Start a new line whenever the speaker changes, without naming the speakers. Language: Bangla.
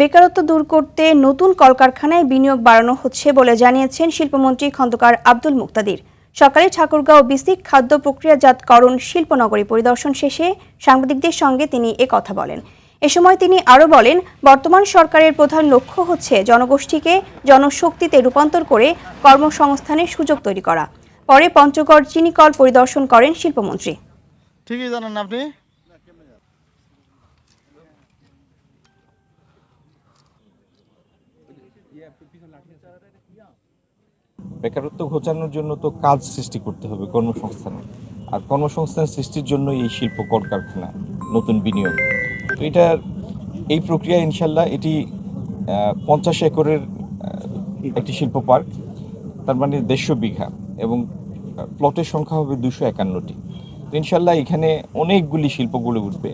বেকারত্ব দূর করতে নতুন কলকারখানায় বিনিয়োগ বাড়ানো হচ্ছে বলে জানিয়েছেন শিল্পমন্ত্রী খন্দকার আব্দুল মুক্তাদির। সকালে ঠাকুরগাঁও বিসিক খাদ্য প্রক্রিয়াজাতকরণ শিল্পনগরী পরিদর্শন শেষে সাংবাদিকদের সঙ্গে তিনি কথা বলেন। এ সময় তিনি আরও বলেন, বর্তমান সরকারের প্রধান লক্ষ্য হচ্ছে জনগোষ্ঠীকে জনশক্তিতে রূপান্তর করে কর্মসংস্থানের সুযোগ তৈরি করা। পরে পঞ্চগড় চিনিকল পরিদর্শন করেন শিল্পমন্ত্রী।
ঠিকই জানেন আপনি।
বেকারত্ব ঘোচানোর জন্য তো কাজ সৃষ্টি করতে হবে, কর্মসংস্থান। আর কর্মসংস্থান সৃষ্টির জন্য এই শিল্প কলকারখানা, নতুন বিনিয়োগ। তো এই প্রক্রিয়া ইনশাল্লাহ এটি 50 একরের একটি শিল্প পার্ক, তার মানে 150 বিঘা, এবং প্লটের সংখ্যা হবে 251টি। তো ইনশাল্লাহ এখানে অনেকগুলি শিল্প গড়ে উঠবে।